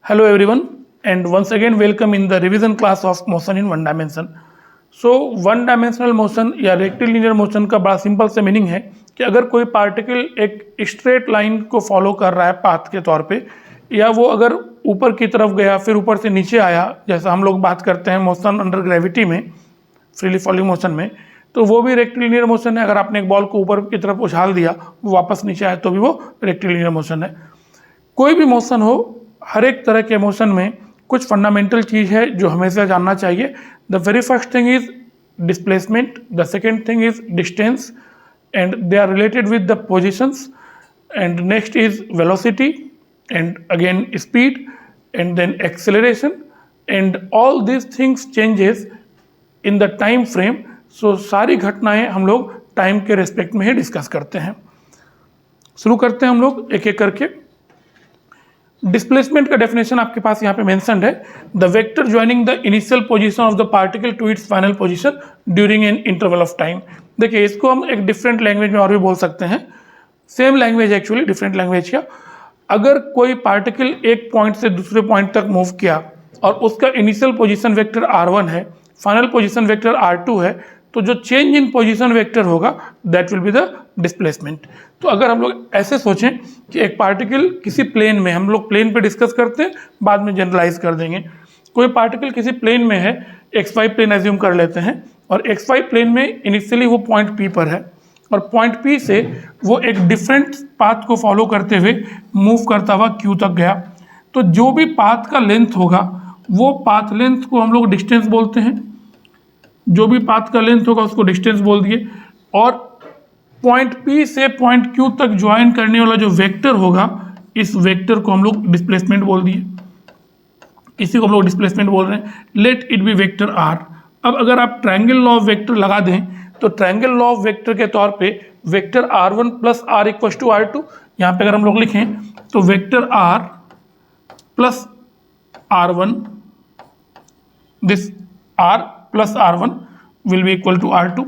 Hello everyone, and once again welcome in the revision class of motion in one dimension. So one dimensional motion या rectilinear motion का बड़ा simple से meaning है कि अगर कोई पार्टिकल एक स्ट्रेट लाइन को फॉलो कर रहा है पाथ के तौर पे, या वो अगर ऊपर की तरफ गया फिर ऊपर से नीचे आया, जैसा हम लोग बात करते हैं मोशन अंडर ग्रेविटी में, फ्रीली फॉलिंग मोशन में, तो वो भी रेक्टिलिनियर मोशन है। अगर आपने एक बॉल को ऊपर की तरफ उछाल दिया, वो वापस नीचे आया, तो भी वो रेक्टिलिनियर मोशन है। कोई भी मोशन हो, हर एक तरह के मोशन में कुछ फंडामेंटल चीज़ है जो हमेशा जानना चाहिए। The very first thing is displacement, the second thing is distance, and they are related with the positions, and next is velocity, and again speed, and then acceleration, and all this things changes in the time frame. So सारी घटनाएं हम लोग time के respect में ही discuss करते हैं। शुरू करते हैं हम लोग एक एक करके। डिस्प्लेसमेंट का डेफिनेशन आपके पास यहाँ पे मेंशन्ड है, the vector joining the initial position of the particle to its final position during an interval of time. देखिए, इसको हम एक डिफरेंट लैंग्वेज में और भी बोल सकते हैं, same language actually, different language का। अगर कोई पार्टिकल एक पॉइंट से दूसरे पॉइंट तक मूव किया और उसका इनिशियल पोजीशन वेक्टर r1 है, फाइनल पोजीशन वेक्टर r2 है, तो जो चेंज इन पोजीशन वेक्टर होगा that will be the displacement. तो अगर हम लोग ऐसे सोचें कि एक पार्टिकल किसी प्लेन में, हम लोग प्लेन पे डिस्कस करते हैं, बाद में जनरलाइज कर देंगे। कोई पार्टिकल किसी प्लेन में है, xy प्लेन एज्यूम कर लेते हैं, और xy प्लेन में इनिशियली वो पॉइंट P पर है, और पॉइंट P से वो एक डिफरेंट पाथ को फॉलो करते हुए मूव करता हुआ Q तक गया। तो जो भी पाथ का लेंथ होगा, वो पाथ लेंथ को हम लोग डिस्टेंस बोलते हैं। जो भी पाथ का लेंथ होगा उसको डिस्टेंस बोल दिए, और पॉइंट P से पॉइंट Q तक ज्वाइन करने वाला जो वेक्टर होगा, इस वेक्टर को हम लोग डिस्प्लेसमेंट बोल दिए। इसी को हम लोग डिस्प्लेसमेंट बोल रहे हैं। Late it B vector R। अब अगर आप ट्रायंगल लॉ ऑफ वेक्टर लगा दें, तो ट्रायंगल लॉ ऑफ वेक्टर के तौर पे vector R1 plus R equal to R2, यहाँ पे अगर हम लोग लिखें तो vector R plus R1, this R plus R1 will be equal to R2.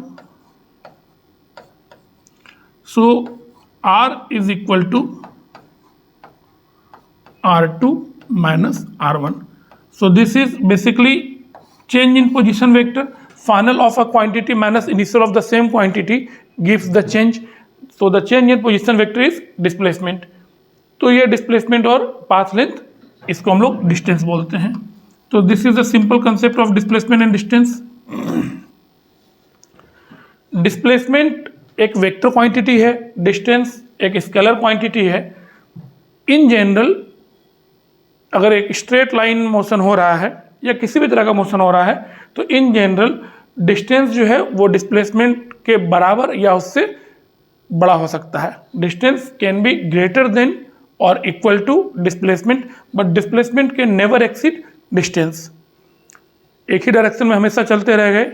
So R is equal to R2 minus R1. So this is basically change in position vector. Final of a quantity minus initial of the same quantity gives the change. So the change in position vector is displacement. तो ये displacement और path length, इसको हम लोग distance बोलते हैं। तो this is the simple concept of displacement and distance. Displacement एक वेक्टर क्वांटिटी है, डिस्टेंस एक स्केलर क्वांटिटी है। इन जनरल अगर एक स्ट्रेट लाइन मोशन हो रहा है या किसी भी तरह का मोशन हो रहा है, तो इन जनरल डिस्टेंस जो है वो डिस्प्लेसमेंट के बराबर या उससे बड़ा हो सकता है। Distance can be greater than और equal to displacement, but displacement can never exceed distance. एक ही डायरेक्शन में हमेशा चलते रह गए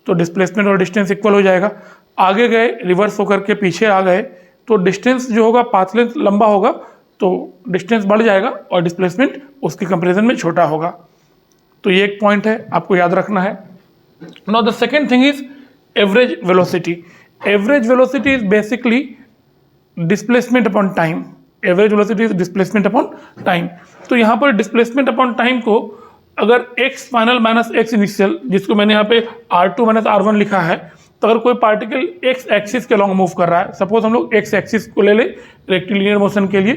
तो डिस्प्लेसमेंट और डिस्टेंस इक्वल हो जाएगा। आगे गए, रिवर्स होकर के पीछे आ गए, तो डिस्टेंस जो होगा, पाथ लेंथ लंबा होगा तो डिस्टेंस बढ़ जाएगा और डिस्प्लेसमेंट उसके कंपैरिजन में छोटा होगा। तो ये एक पॉइंट है, आपको याद रखना है। Now the second thing is average velocity. Average velocity is basically displacement upon time. Average velocity is displacement upon time. तो यहाँ पर डिस्प्लेसमेंट अपॉन टाइम को अगर x final minus x initial, जिसको मैंने यहाँ पे R2 माइनस R1 लिखा है, तो अगर कोई पार्टिकल x एक्सिस के लॉन्ग मूव कर रहा है, सपोज हम लोग x एक्सिस को ले ले रेक्टिलिनियर मोशन के लिए,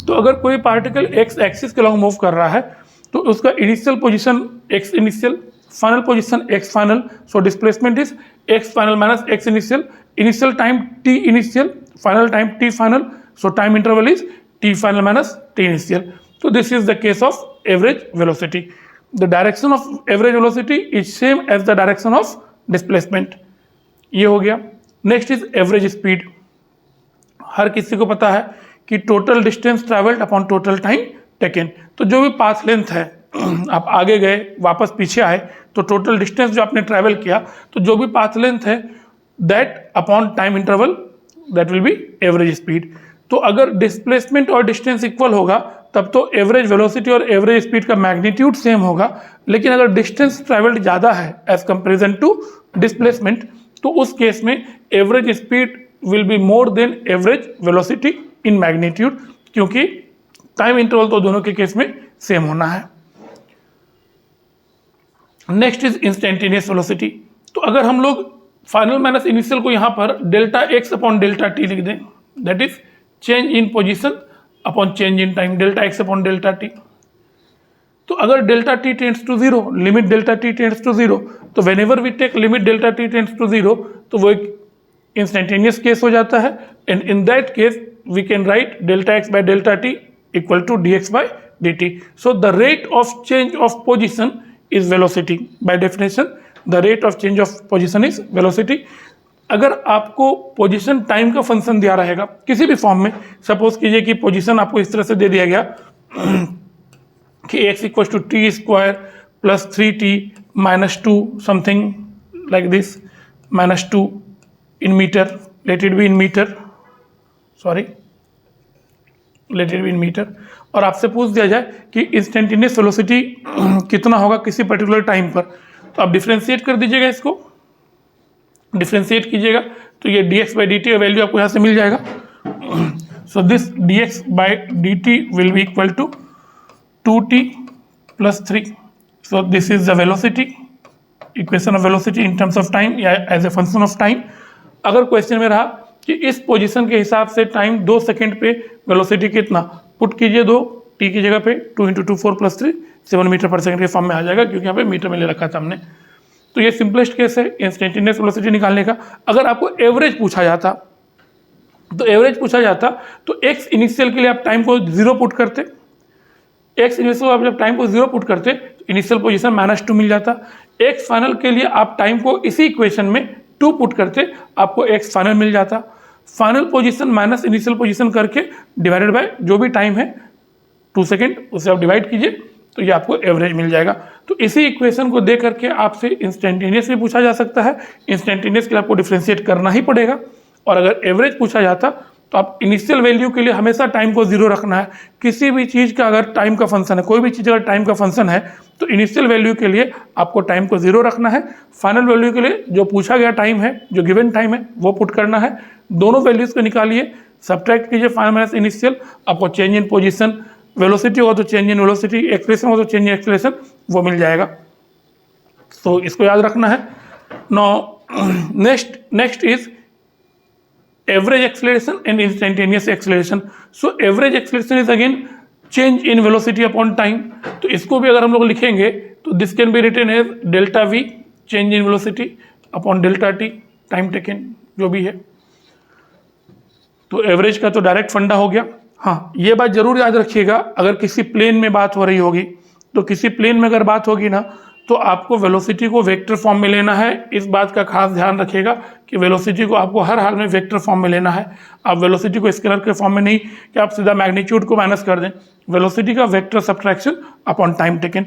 तो अगर कोई पार्टिकल x एक्सिस के लॉन्ग मूव कर रहा है तो उसका initial position x initial, final position x final, so displacement is x final minus x initial, initial time t initial, final time t final, so time interval is t final minus t initial. So this is the case of average velocity. The direction of average velocity is same as the direction of displacement. ये हो गया। Next is average speed. हर किसी को पता है कि total distance travelled upon total time taken. तो जो भी पाथ लेंथ है, आप आगे गए वापस पीछे आए, तो टोटल डिस्टेंस जो आपने ट्रैवल किया, तो जो भी पाथ लेंथ है that upon time interval, that will be average speed. तो अगर डिस्प्लेसमेंट और डिस्टेंस इक्वल होगा तब तो एवरेज वेलोसिटी और एवरेज स्पीड का मैग्नीट्यूड सेम होगा। लेकिन अगर डिस्टेंस ट्रैवल्ड ज़्यादा है एज कंपेरिजन टू डिस्प्लेसमेंट, तो उस केस में average speed will be more than average velocity in magnitude, क्योंकि टाइम इंटरवल तो दोनों के केस में सेम होना है। Next is instantaneous velocity. तो अगर हम लोग फाइनल माइनस इनिशियल को यहाँ पर delta x upon delta t लिख दें, that is change in position upon change in time, delta x upon delta t. तो अगर delta t tends to zero, limit delta t tends to zero, तो whenever we take limit delta t tends to zero, तो वो एक instantaneous case हो जाता है। And in that case we can write delta x by delta t equal to d x by d t. So the rate of change of position is velocity. By definition the rate of change of position is velocity. अगर आपको position time का function दिया रहेगा किसी भी form में, suppose कीजिए कि पोजीशन आपको इस तरह से दे दिया गया कि x equal to t square plus 3t minus 2 something like this, minus 2 in meter, let it be in meter, sorry let it be in meter, और आपसे पूछ दिया जाए कि इंस्टेंटेनियस वेलोसिटी कितना होगा किसी पर्टिकुलर टाइम पर, तो आप डिफ्रेंशिएट कर दीजिएगा, इसको डिफ्रेंशिएट कीजिएगा तो ये dx बाई डी टी का वैल्यू आपको यहाँ से मिल जाएगा। So this dx by d t will be equal to 2t plus 3। So this is the velocity, equation of velocity in terms of time या as a function of time. अगर question में रहा कि इस पोजीशन के हिसाब से time 2 second पे वेलोसिटी कितना, पुट कीजिए 2 t की जगह पे 2 × 2 4 + 3 7 मीटर पर सेकंड के फॉर्म में आ जाएगा, क्योंकि यहाँ पे मीटर में ले रखा था हमने। तो ये सिंपलेस्ट केस है इंस्टेंटेनियस वेलोसिटी निकालने का। अगर आपको एवरेज पूछा जाता तो एक्स इनिशियल के लिए आप टाइम को 0 पुट करते, एक्स इनिशियल आप जब टाइम को 0 पुट करते तो इनिशियल पोजीशन -2 मिल जाता। एक्स फाइनल के लिए आप टाइम को इसी इक्वेशन में 2 पुट करते, आपको एक्स फाइनल मिल जाता। Final position minus initial position करके डिवाइडेड बाय जो भी टाइम है 2 सेकेंड, उसे आप डिवाइड कीजिए तो ये आपको एवरेज मिल जाएगा। तो इसी इक्वेशन को दे करके आपसे इंस्टेंटेनियस भी पूछा जा सकता है। इंस्टेंटेनियस के लिए आपको डिफ्रेंशिएट करना ही पड़ेगा, और अगर एवरेज पूछा जाता तो आप इनिशियल वैल्यू के लिए हमेशा टाइम को 0 रखना है। किसी भी चीज़ का अगर टाइम का फंक्शन है, कोई भी चीज़ अगर टाइम का फंक्शन है, तो इनिशियल वैल्यू के लिए आपको टाइम को 0 रखना है। फाइनल वैल्यू के लिए जो पूछा गया टाइम है, जो गिवन टाइम है, वो पुट करना है। दोनों वैल्यूज़ को निकालिए, सब्ट्रैक्ट कीजिए फाइनल माइनस इनिशियल, आपको चेंज इन पोजिशन, वेलोसिटी होगा तो चेंज इन वेलोसिटी, एक्सप्रेशन होगा तो चेंज इन एक्सप्रेशन, वो मिल जाएगा। तो इसको याद रखना है। Now next is average acceleration and instantaneous acceleration. So average acceleration is again change in velocity upon time. तो इसको भी अगर हम लोग लिखेंगे तो this can be written as delta v change in velocity upon delta t time taken, जो भी है। तो एवरेज का तो डायरेक्ट फंडा हो गया। हाँ, ये बात जरूर याद रखिएगा, अगर किसी प्लेन में बात हो रही होगी तो किसी प्लेन में अगर बात होगी ना, तो आपको वेलोसिटी को वेक्टर फॉर्म में लेना है। इस बात का खास ध्यान रखिएगा कि वेलोसिटी को आपको हर हाल में वेक्टर फॉर्म में लेना है। आप वेलोसिटी को स्केलर के फॉर्म में नहीं कि आप सीधा मैग्नीट्यूड को माइनस कर दें। वेलोसिटी का vector subtraction upon time taken.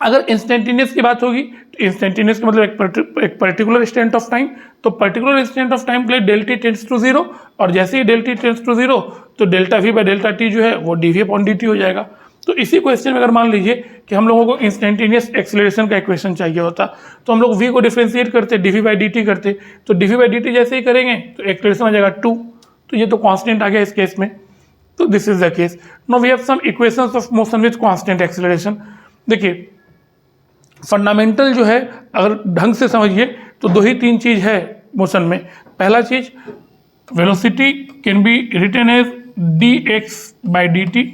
अगर इंस्टेंटेनियस की बात होगी तो इंस्टेंटेनियस का मतलब एक पर्टिकुलर इंस्टेंट ऑफ टाइम, तो पर्टिकुलर इंस्टेंट ऑफ टाइम के लिए डेल्टा टेंड्स टू 0, और जैसे ही डेल्टा टेंड्स टू 0 तो delta v by delta t जो है वो d v upon d t हो जाएगा। तो इसी क्वेश्चन में अगर मान लीजिए कि हम लोगों को इंस्टेंटेनियस एक्सेलरेशन का इक्वेशन चाहिए होता, तो हम लोग v को डिफ्रेंशिएट करते, d v by d t करते, तो d v by d t जैसे ही करेंगे तो एक्सेलरेशन आ जाएगा 2, तो ये तो कांस्टेंट आ गया इस केस में। तो this is the case. Now we have some equations of motion with constant acceleration. देखिए फंडामेंटल जो है अगर ढंग से समझिए तो 2 ही 3 चीज़ है मोशन में। पहला चीज velocity can be written as d x by d t.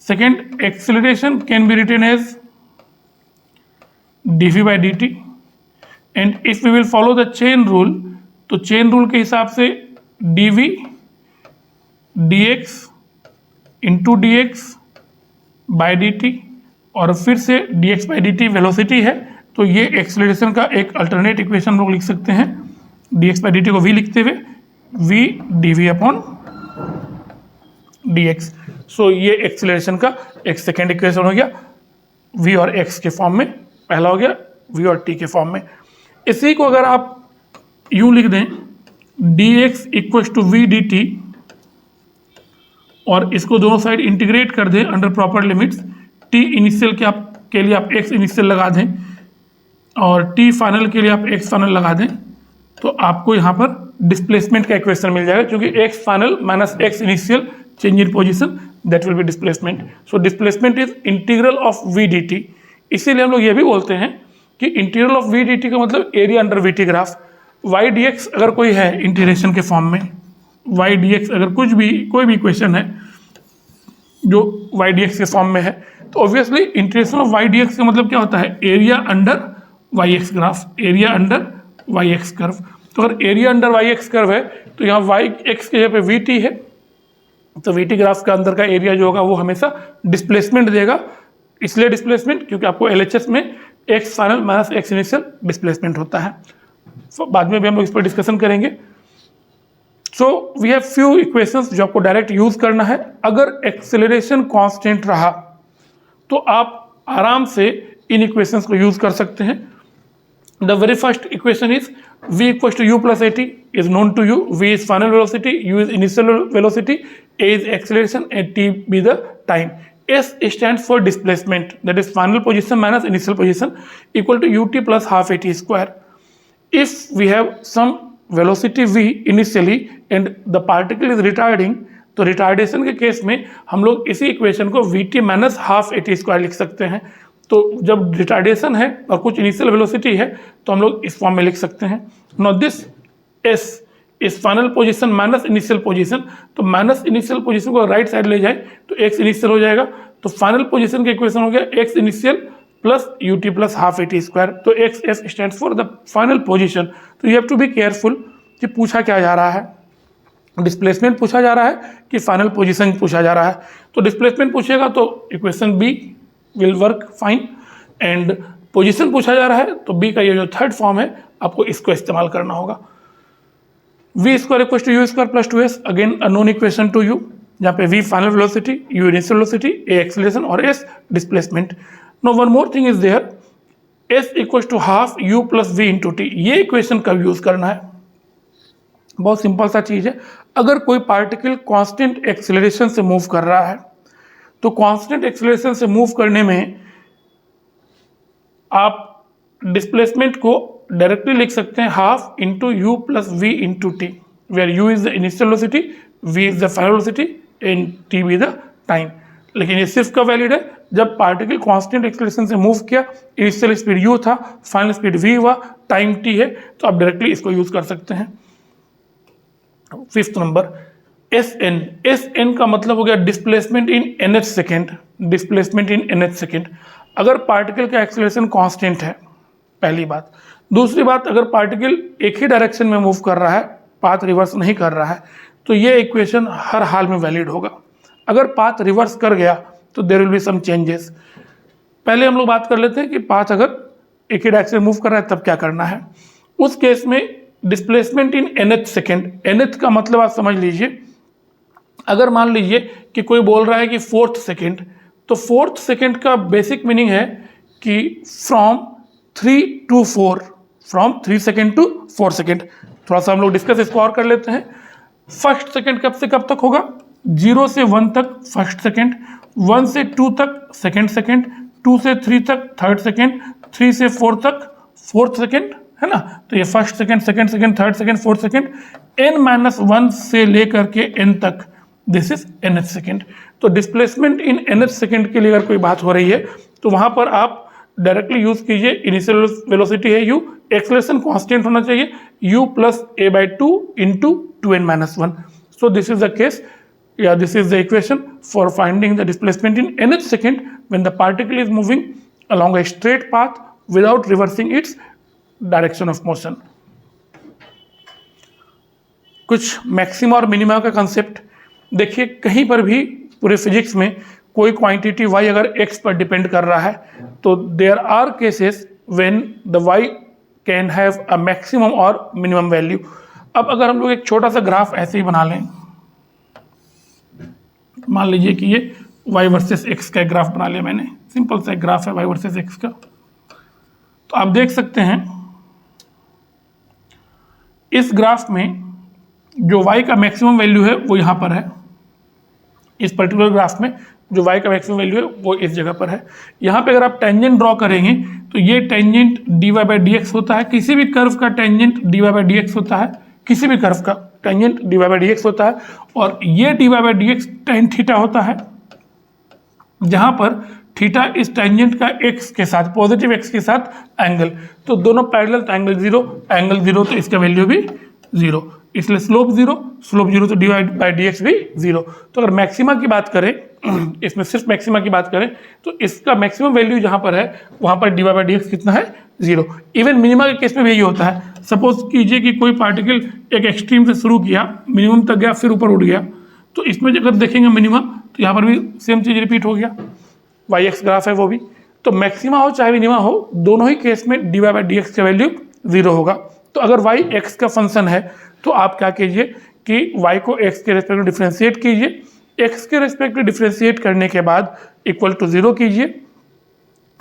Second, acceleration can be written as dv by dt, and if we will follow the chain rule, तो chain rule के हिसाब से dv dx into dx by dt, और फिर से dx by dt velocity है, तो ये एक्सेलरेशन का एक अल्टरनेट इक्वेशन लोग लिख सकते हैं। dx by dt को v लिखते हुए v dv अपॉन dx। सो ये एक्सेलरेशन का एक सेकेंड इक्वेशन हो गया, v और x के फॉर्म में। पहला हो गया v और t के फॉर्म में। इसी को अगर आप यूं लिख दें dx equals to v dt, और इसको दोनों साइड इंटीग्रेट कर दें under proper limits, t initial के लिए आप x इनिशियल लगा दें और t फाइनल के लिए आप x फाइनल लगा दें, तो आपको यहाँ पर डिस्प्लेसमेंट का इक्वेशन मिल जाएगा, क्योंकि x final minus x initial change in position, that will be displacement. So displacement is integral of v dt. इसीलिए हम लोग ये भी बोलते हैं कि इंटीग्रल ऑफ v dt का मतलब area under we T graph. y dx अगर कोई है इंटीग्रेशन के फॉर्म में, y dx अगर कोई भी इक्वेशन है जो y dx के फॉर्म में है, तो obviously integration of y dx का मतलब क्या होता है, area under yx graph, area under yx curve. तो अगर एरिया अंडर yx कर्व है तो यहाँ yx के जगह पे vt है, तो vt ग्राफ का अंदर का एरिया जो होगा वो हमेशा डिस्प्लेसमेंट देगा। इसलिए डिस्प्लेसमेंट क्योंकि आपको LHS में x final minus x initial displacement होता है। बाद में भी हम लोग इस पर डिस्कशन करेंगे। So we have few equations जो आपको डायरेक्ट यूज करना है। अगर एक्सेलरेशन कांस्टेंट रहा तो आप आराम से इन इक्वेशंस को यूज कर सकते हैं। The very first equation is v equals to u plus at is known to you. v is final velocity, u is initial velocity, a is acceleration and t be the time. S stands for displacement, that is final position minus initial position, equal to ut plus half at square. If we have some velocity v initially and the particle is retarding, तो retardation के case में हम लोग इसी equation को vt minus half at square लिख सकते हैं। तो जब रिटार्डेशन है और कुछ इनिशियल वेलोसिटी है तो हम लोग इस फॉर्म में लिख सकते हैं। नाउ दिस s इस final position minus initial position, तो माइनस इनिशियल पोजीशन को राइट साइड ले जाए तो x इनिशियल हो जाएगा। तो फाइनल पोजीशन का इक्वेशन हो गया x initial plus ut plus half at square. तो x stands for the final position. तो you have to be careful कि पूछा क्या जा रहा है, डिस्प्लेसमेंट पूछा जा रहा है कि फाइनल पोजीशन पूछा जा रहा है। तो डिस्प्लेसमेंट पूछेगा तो equation B will work fine, and position पूछा जा रहा है तो बी का ये जो थर्ड फॉर्म है आपको इसको इस्तेमाल करना होगा। v square equal to u square plus 2s, again a known equation to you, जहाँ पे v final velocity, u initial velocity, a acceleration और s displacement. No one more thing is there, s equal to half u plus v into t. ये इक्वेशन कब use करना है, बहुत simple सा चीज़ है। अगर कोई पार्टिकल कांस्टेंट एक्सेलरेशन से मूव कर रहा है तो कांस्टेंट एक्सेलरेशन से मूव करने में आप डिस्प्लेसमेंट को डायरेक्टली लिख सकते हैं half into u plus v into t, where u is the initial velocity, v is the final velocity and t be the time. लेकिन ये सिर्फ कब वैलिड है, जब पार्टिकल कांस्टेंट एक्सेलरेशन से मूव किया, इनिशियल स्पीड यू था, final speed v हुआ, टाइम टी है, तो आप डायरेक्टली इसको यूज कर सकते हैं। फिफ्थ नंबर एस एन का मतलब हो गया displacement in nth second, displacement in nth second. अगर पार्टिकल का एक्सेलरेशन कांस्टेंट है, पहली बात। दूसरी बात, अगर पार्टिकल एक ही डायरेक्शन में मूव कर रहा है, पाथ रिवर्स नहीं कर रहा है, तो ये इक्वेशन हर हाल में वैलिड होगा। अगर पाथ रिवर्स कर गया तो there will be some changes. पहले हम लोग बात कर लेते हैं कि पाथ अगर एक ही डायरेक्शन में मूव कर रहा है तब क्या करना है। उस केस में displacement in nth second, nth का मतलब आप समझ लीजिए, अगर मान लीजिए कि कोई बोल रहा है कि फोर्थ सेकेंड, तो फोर्थ सेकेंड का बेसिक मीनिंग है कि from 3 to 4, from 3 second to 4 second. थोड़ा सा हम लोग डिस्कस इसको और कर लेते हैं। फर्स्ट सेकेंड कब से कब तक होगा, 0 से 1 तक फर्स्ट सेकेंड, 1 से 2 तक सेकेंड सेकेंड, 2 से 3 तक थर्ड सेकेंड, 3 से 4 तक फोर्थ सेकेंड, है ना। तो ये first second, second second, third second, fourth second, n-1 से लेकर के n तक, दिस इज nth सेकेंड। तो डिस्प्लेसमेंट इन nth सेकेंड के लिए अगर कोई बात हो रही है तो वहां पर आप डायरेक्टली यूज कीजिए, इनिशियल वेलोसिटी है u, एक्सेलरेशन कांस्टेंट होना चाहिए u plus a/2 into 2n-1। So this is the case, या this is the equation for finding the displacement in nth second when the particle is moving along a straight path without reversing its direction of motion। कुछ maxima और minima का concept देखिए, कहीं पर भी पूरे physics में कोई क्वांटिटी y अगर x पर डिपेंड कर रहा है तो there are cases when the y can have a maximum और मिनिमम वैल्यू। अब अगर हम लोग एक छोटा सा ग्राफ ऐसे ही बना लें, मान लीजिए कि ये y वर्सेस x का ग्राफ बना लिया मैंने, सिंपल सा एक ग्राफ है y वर्सेस x का। तो आप देख सकते हैं इस ग्राफ में जो y का मैक्सिमम वैल्यू है वो यहाँ पर है, इस पर्टिकुलर ग्राफ में जो y का मैक्सिमम वैल्यू है वो इस जगह पर है। यहाँ पे अगर आप टेंजेंट ड्रॉ करेंगे तो ये टेंजेंट dy/dx होता है, किसी भी कर्व का टेंजेंट dy/dx होता है, किसी भी कर्व का। Tangent dy by d x होता है, और ये dy by d x tan theta होता है, जहाँ पर थीटा इस टेंजेंट का x के साथ, पॉजिटिव x के साथ एंगल, तो दोनों पैरेलल, तो एंगल जीरो, तो इसका वैल्यू भी जीरो, इसलिए स्लोप जीरो, तो dy बाई डी एक्स भी जीरो। तो अगर मैक्सिमा की बात करें, इसमें सिर्फ मैक्सिमा की बात करें, तो इसका मैक्सिमम वैल्यू जहाँ पर है वहाँ पर dy बाई डी एक्स कितना है, जीरो। इवन मिनिमा के केस में भी यही होता है। सपोज कीजिए कि कोई पार्टिकल एक एक्सट्रीम से शुरू किया, मिनिमम तक गया, फिर ऊपर उठ गया, तो इसमें अगर देखेंगे मिनिमा, तो यहाँ पर भी सेम चीज़ रिपीट हो गया, वाई एक्स ग्राफ है वो भी। तो मैक्सिमा हो चाहे मिनिमा हो, दोनों ही केस में dy बाई डी एक्स का वैल्यू जीरो होगा। तो अगर y x का फंक्शन है तो आप क्या कीजिए कि y को x के रेस्पेक्ट में डिफ्रेंशिएट कीजिए, x के रेस्पेक्ट में डिफ्रेंशिएट करने के बाद इक्वल टू जीरो कीजिए,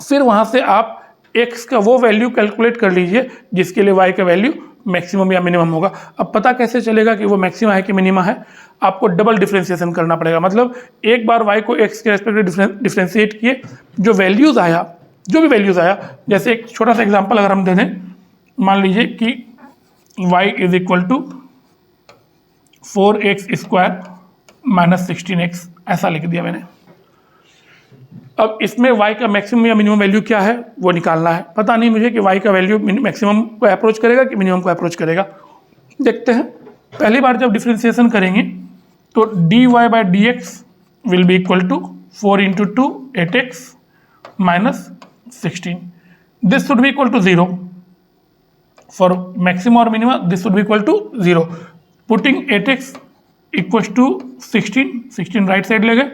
फिर वहाँ से आप x का वो वैल्यू कैलकुलेट कर लीजिए जिसके लिए y का वैल्यू मैक्सिमम या मिनिमम होगा। अब पता कैसे चलेगा कि वो मैक्सिमा है कि मिनिमा है? आपको डबल डिफ्रेंशिएशन करना पड़ेगा। मतलब एक बार y को x के रेस्पेक्ट में डिफ्रेंशिएट किए, जो भी वैल्यूज़ आया, जैसे एक छोटा सा एग्जांपल अगर हम दे दें, मान लीजिए कि y is equal to 4x square minus 16x, ऐसा लिख दिया मैंने। अब इसमें y का मैक्सिमम या मिनिमम वैल्यू क्या है वो निकालना है। पता नहीं मुझे कि y का वैल्यू मैक्सिमम को अप्रोच करेगा कि मिनिमम को अप्रोच करेगा। देखते हैं। पहली बार जब डिफ्रेंशिएशन करेंगे तो dy by d x will be equal to 4 into 2 8x minus 16, this should be equal to zero. For maximum और minimum this should be equal to zero. Putting 8x equal to 16 right side ले गए,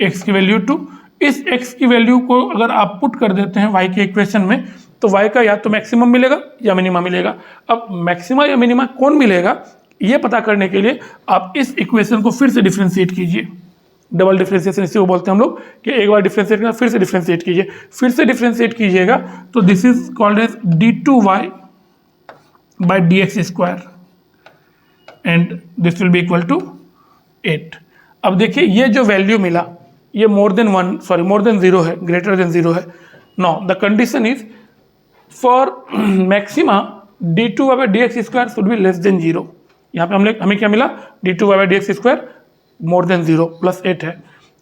x की value 2। इस x की value को अगर आप put कर देते हैं y के इक्वेशन में, तो y का या तो मैक्सिमम मिलेगा या मिनिमा मिलेगा। अब मैक्सिमा या मिनिमा कौन मिलेगा ये पता करने के लिए आप इस इक्वेशन को फिर से डिफ्रेंशिएट कीजिए। डबल डिफ्रेंशिएशन इसी को बोलते हैं हम लोग कि एक बार डिफ्रेंशिएट करना फिर से डिफ्रेंशिएट कीजिए। फिर से डिफ्रेंशिएट कीजिएगा तो this is called as d2y by d x square and this will be equal to 8। अब देखिए ये जो वैल्यू मिला ये मोर देन जीरो है, ग्रेटर देन जीरो है। No, the condition is for maxima d2y by d x square should be less than zero. यहाँ पे हमें क्या मिला, d2y by d x square more than zero plus 8 है।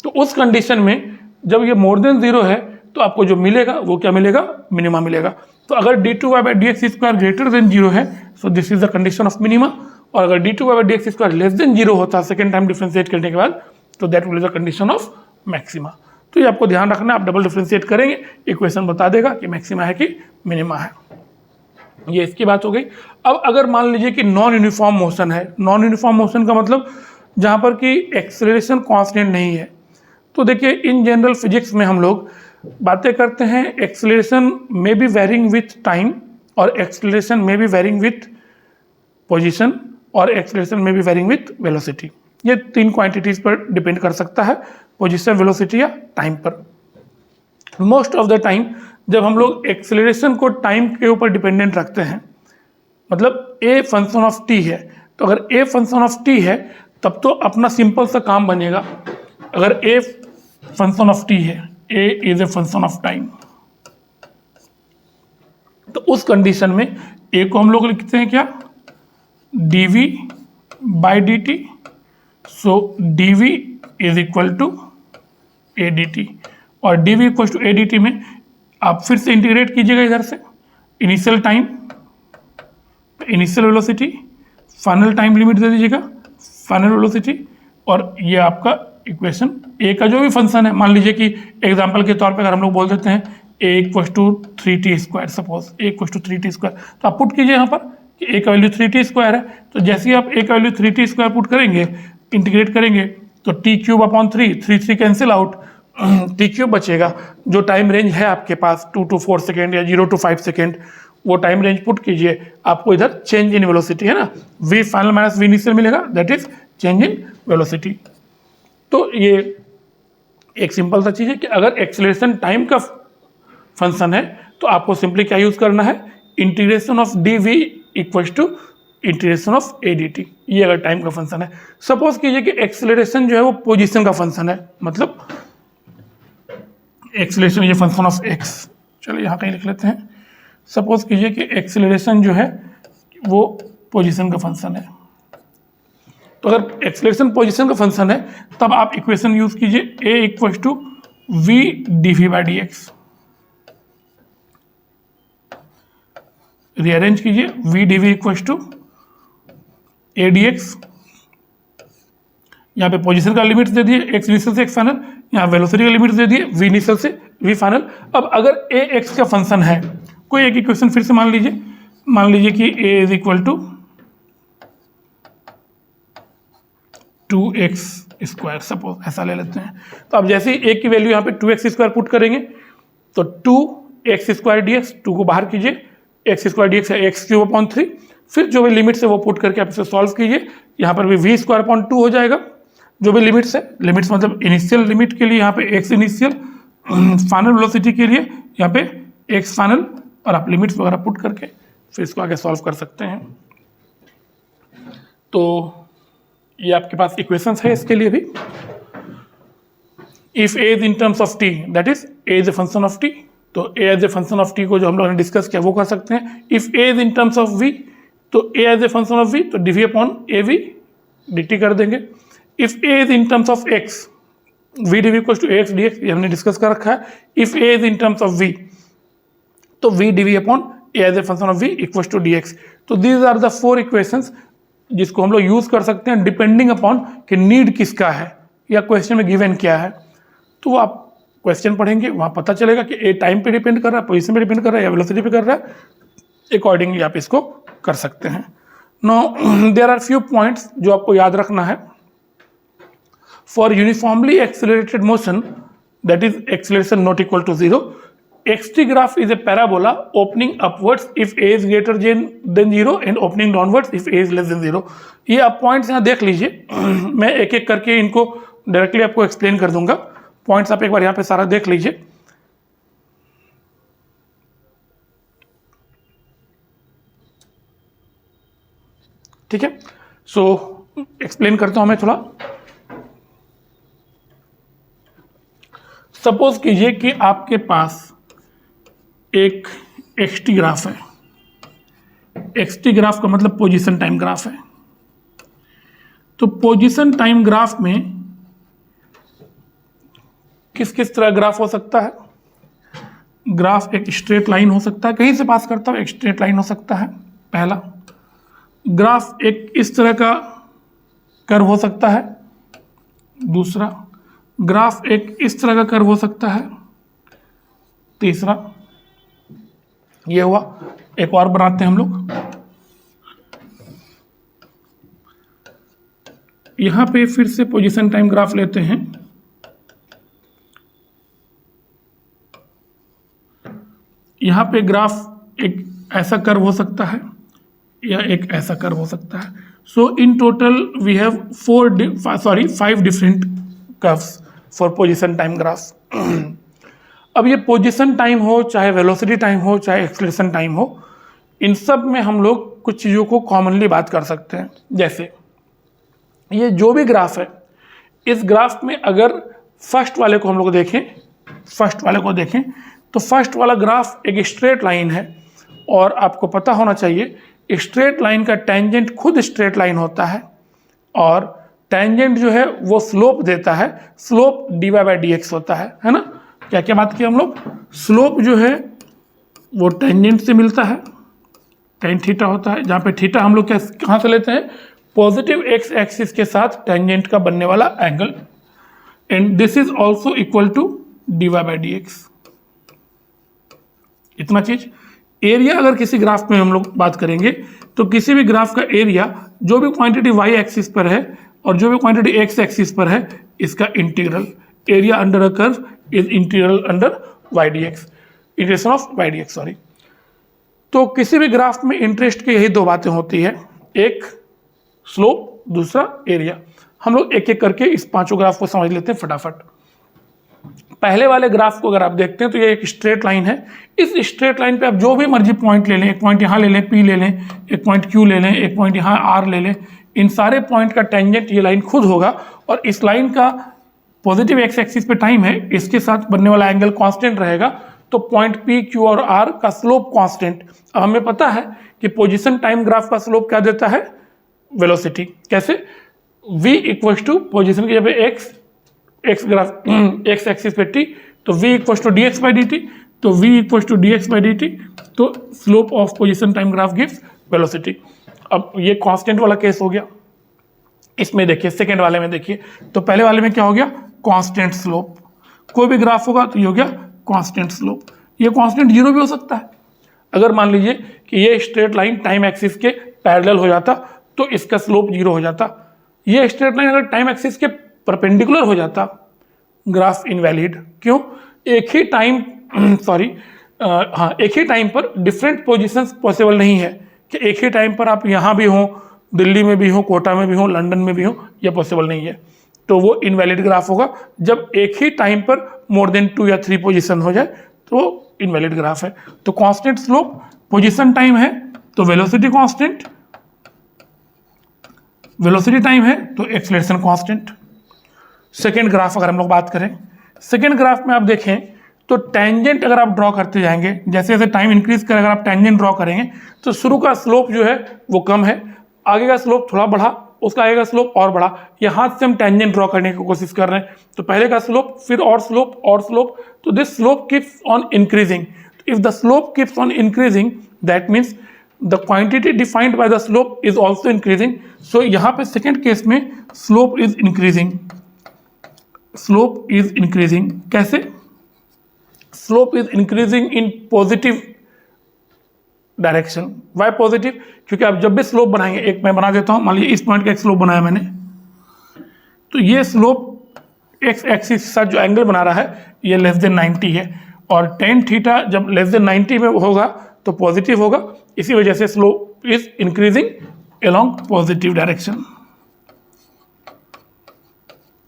तो उस कंडीशन में जब ये मोर देन जीरो है तो आपको जो मिलेगा वो क्या मिलेगा, मिनिमा मिलेगा। तो अगर d2y by d x square greater than zero है so this is the condition of minima, और अगर d2y by d x square less than zero होता है सेकेंड टाइम डिफ्रेंशिएट करने के बाद, तो that will is the condition of maxima. तो ये आपको ध्यान रखना है, आप डबल डिफ्रेंशिएट करेंगे इक्वेशन बता देगा कि मैक्सिमा है कि मिनिमा है। ये इसकी बात हो गई। अब अगर मान लीजिए कि नॉन यूनिफॉर्म मोशन है, नॉन यूनिफॉर्म मोशन का मतलब जहाँ पर कि एक्सेलरेशन कांस्टेंट नहीं है। तो देखिए इन जनरल फिजिक्स में हम लोग बातें करते हैं एक्सेलरेशन में बी वेरिंग विथ टाइम, और एक्सेलरेशन में बी वेरिंग विथ पोजीशन, और एक्सेलरेशन में बी वेरिंग विथ वेलोसिटी। ये तीन क्वांटिटीज़ पर डिपेंड कर सकता है, पोजीशन, वेलोसिटी या टाइम पर। मोस्ट ऑफ द टाइम जब हम लोग एक्सेलरेशन को टाइम के ऊपर डिपेंडेंट रखते हैं, मतलब ए फंक्शन ऑफ टी है, तो अगर ए फंक्शन ऑफ टी है तब तो अपना सिंपल सा काम बनेगा। अगर ए फंक्शन ऑफ टी है, a is a function of time, तो उस कंडीशन में ए को हम लोग लिखते हैं क्या, dv by d t. So dv is equal to a d t, और dv equal to a d t में आप फिर से इंटीग्रेट कीजिएगा इधर से, initial time, initial velocity, final time limit दे दीजिएगा, फाइनल वेलोसिटी, और ये आपका इक्वेशन ए का जो भी फंक्शन है। मान लीजिए कि एग्जांपल के तौर पे अगर हम लोग बोल देते हैं a equal to 3t square, suppose a equal to 3t square, तो आप पुट कीजिए यहाँ पर कि ए का वैल्यू 3t स्क्वायर है। तो जैसे ही आप ए का वैल्यू 3t स्क्वायर पुट करेंगे, इंटीग्रेट करेंगे, तो T cube upon 3 cancel out, T cube बचेगा। जो टाइम रेंज है आपके पास 2 to 4 सेकेंड या 0 to 5 सेकेंड, वो टाइम रेंज पुट कीजिए, आपको इधर चेंज इन वेलोसिटी है ना, v final minus v initial मिलेगा, that is change in velocity. तो ये एक सिंपल सा चीज़ है कि अगर एक्सेलरेशन टाइम का फंक्शन है तो आपको सिंपली क्या यूज़ करना है, integration of dv equal to integration of a d t. ये अगर टाइम का फंक्शन है। सपोज कीजिए कि एक्सेलरेशन जो है वो पोजीशन का फंक्शन है, मतलब एक्सेलरेशन ये फंक्शन ऑफ x, चलिए यहाँ कहीं लिख लेते हैं। सपोज कीजिए कि एक्सेलरेशन जो है वो पोजीशन का फंक्शन है, तो अगर एक्सेलरेशन पोजीशन का फंक्शन है तब आप इक्वेशन यूज कीजिए a equal to v dv by d x, rearrange कीजिए v dv equal to a dx, यहाँ पे पोजीशन का लिमिट्स दे दिए x इनिशियल से x फाइनल, यहाँ वेलोसिटी का लिमिट्स दे दिए v इनिशियल से v फाइनल। अब अगर a x का फंक्शन है, कोई एक इक्वेशन फिर से मान लीजिए कि a is equal to 2x square, suppose ऐसा ले लेते हैं। तो अब जैसे ही a की वैल्यू यहाँ पे 2x स्क्वायर पुट करेंगे तो 2x स्क्वायर dx, 2 को बाहर कीजिए, x स्क्वायर dx है x क्यूब अपॉन 3, फिर जो भी लिमिट्स है वो पुट करके आप इसे सॉल्व कीजिए, यहाँ पर भी v स्क्वायर अपॉन 2 हो जाएगा। जो भी लिमिट्स है, लिमिट्स मतलब इनिशियल लिमिट के लिए यहाँ पे x इनिशियल, फाइनल वेलोसिटी के लिए यहाँ पे x फाइनल, और आप लिमिट्स वगैरह पुट करके फिर इसको आगे सॉल्व कर सकते हैं। तो ये आपके पास इक्वेशंस है इसके लिए भी। If a is in terms of t, that is a is a function of t, तो a as a function of t को जो हम लोगों ने डिस्कस किया वो कर सकते हैं। If a is in terms of v, तो a as a function of v, तो dv अपॉन av dt कर देंगे। If a is in terms of x, v dv equal to ax dx, ये हमने डिस्कस कर रखा है। If a is in terms of v, तो v dv upon a as a function of v equal to dx। तो these are the 4 equations जिसको हम लोग यूज कर सकते हैं डिपेंडिंग अपॉन कि नीड किसका है या क्वेश्चन में गिवन क्या है। तो वो आप क्वेश्चन पढ़ेंगे, वहाँ पता चलेगा कि ए टाइम पे डिपेंड कर रहा है, पोजीशन पे डिपेंड कर रहा है या वेलोसिटी पे कर रहा है। अकॉर्डिंगली आप इसको कर सकते हैं। No there are few points जो आपको याद रखना है। For uniformly accelerated motion, that is acceleration not equal to 0, xt graph is a parabola opening upwards if a is greater than 0 and opening downwards if a is less than 0। ये आप points यहाँ देख लीजिए, मैं एक एक करके इनको डायरेक्टली आपको एक्सप्लेन कर दूंगा। पॉइंट्स आप एक बार यहाँ पे सारा देख लीजिए। ठीक है, सो एक्सप्लेन करता हूं मैं थोड़ा। सपोज कीजिए कि आपके पास एक xt ग्राफ है। xt ग्राफ का मतलब पोजीशन टाइम ग्राफ है। तो पोजीशन टाइम ग्राफ में किस किस तरह ग्राफ हो सकता है? ग्राफ एक स्ट्रेट लाइन हो सकता है, कहीं से पास करता है एक स्ट्रेट लाइन हो सकता है पहला। ग्राफ एक इस तरह का कर्व हो सकता है दूसरा। ग्राफ एक इस तरह का कर्व हो सकता है तीसरा। ये हुआ, एक और बनाते हैं हम लोग। यहां पे फिर से पोजीशन टाइम ग्राफ लेते हैं। यहां पे ग्राफ एक ऐसा कर्व हो सकता है या एक ऐसा कर्व हो सकता है। So in total we have 5 different curves for position time graph. अब ये पोजीशन टाइम हो, चाहे वेलोसिटी टाइम हो, चाहे एक्सेलरेशन टाइम हो, इन सब में हम लोग कुछ चीज़ों को कॉमनली बात कर सकते हैं। जैसे ये जो भी ग्राफ है, इस ग्राफ में अगर फर्स्ट वाले को हम लोग देखें, तो फर्स्ट वाला ग्राफ एक स्ट्रेट लाइन है, और आपको पता होना चाहिए स्ट्रेट लाइन का टेंजेंट खुद स्ट्रेट लाइन होता है, और टेंजेंट जो है वो स्लोप देता है। स्लोप dy/dx होता है ना। क्या क्या बात की हम लोग? स्लोप जो है वो टेंजेंट से मिलता है, टेन थीटा होता है, जहाँ पे थीटा हम लोग कहाँ से लेते हैं? पॉजिटिव एक्स एक्सिस के साथ टेंजेंट का बनने वाला angle. And this is also equal to dy/dx। इतना चीज। एरिया अगर किसी ग्राफ में हम लोग बात करेंगे तो किसी भी ग्राफ का एरिया जो भी क्वांटिटी y एक्सिस पर है और जो भी क्वांटिटी x एक्सिस पर है, इसका integral area under a curve is integral under y dx, integration of y dx, sorry. तो किसी भी ग्राफ में इंटरेस्ट की यही दो बातें होती है, एक स्लोप, दूसरा एरिया। हम लोग एक एक करके इस पांचों ग्राफ को समझ लेते हैं फटाफट। पहले वाले ग्राफ को अगर आप देखते हैं तो ये एक स्ट्रेट लाइन है। इस स्ट्रेट लाइन पे आप जो भी मर्जी पॉइंट ले लें, एक पॉइंट यहाँ ले लें P ले लें, एक पॉइंट Q ले लें, एक पॉइंट यहाँ R ले लें, इन सारे पॉइंट का टेंजेंट ये लाइन खुद होगा, और इस लाइन का पॉजिटिव एक्स एक्सिस पे टाइम है, इसके साथ बनने वाला एंगल कांस्टेंट रहेगा। तो पॉइंट P, Q और R का स्लोप कांस्टेंट। अब हमें पता है कि पोजीशन टाइम ग्राफ का स्लोप क्या देता है? वेलोसिटी। कैसे? v इक्वल टू पोजिशन की जब एक्स ग्राफ एक्स एक्सिस पे t, तो v equal to d x by d t, तो v equal to d x by d t, तो slope of position time graph gives velocity. अब ये constant वाला case हो गया। इसमें देखिए सेकेंड वाले में देखिए, तो पहले वाले में क्या हो गया, कांस्टेंट स्लोप। कोई भी ग्राफ होगा तो ये हो गया कांस्टेंट स्लोप। ये कांस्टेंट जीरो भी हो सकता है। अगर मान लीजिए कि ये स्ट्रेट लाइन टाइम एक्सिस के पैरेलल हो जाता तो इसका स्लोप जीरो हो जाता। ये स्ट्रेट लाइन अगर टाइम एक्सिस के परपेंडिकुलर हो जाता, ग्राफ इनवैलिड। क्यों? एक ही टाइम एक ही टाइम पर डिफरेंट पोजीशंस पॉसिबल नहीं है कि एक ही टाइम पर आप यहाँ भी हो, दिल्ली में भी हो, कोटा में भी हो, लंदन में भी हो, यह पॉसिबल नहीं है। तो वो इनवैलिड ग्राफ होगा। जब एक ही टाइम पर मोर देन 2 या 3 पोजीशन हो जाए तो इनवैलिड ग्राफ है। तो कांस्टेंट स्लोप पोजीशन टाइम है तो वेलोसिटी कांस्टेंट, वेलोसिटी टाइम है तो एक्सेलरेशन कांस्टेंट। सेकेंड ग्राफ अगर हम लोग बात करें, सेकेंड ग्राफ में आप देखें तो टेंजेंट अगर आप ड्रॉ करते जाएंगे, जैसे जैसे टाइम इंक्रीज कर अगर आप टेंजेंट ड्रॉ करेंगे तो शुरू का स्लोप जो है वो कम है, आगे का स्लोप थोड़ा बढ़ा, उसका आगे का स्लोप और बढ़ा। ये हाथ से हम टेंजेंट ड्रॉ करने की कोशिश कर रहे हैं, तो पहले का स्लोप फिर और स्लोप और स्लोप, तो this slope keeps on increasing. If the slope keeps on increasing that means the quantity defined by the slope is also increasing. So यहाँ पे सेकेंड केस में slope is increasing, slope is increasing. कैसे? Slope is increasing in positive direction. Why positive? क्योंकि आप जब भी slope बनाएंगे, एक मैं बना देता हूं, मान लीजिए इस पॉइंट का एक स्लोप बनाया मैंने, तो ये स्लोप एक्स एक्सिस के साथ जो एंगल बना रहा है ये लेस देन 90 है, और टेन थीटा जब लेस देन 90 में होगा तो पॉजिटिव होगा। इसी वजह से slope is increasing along positive direction.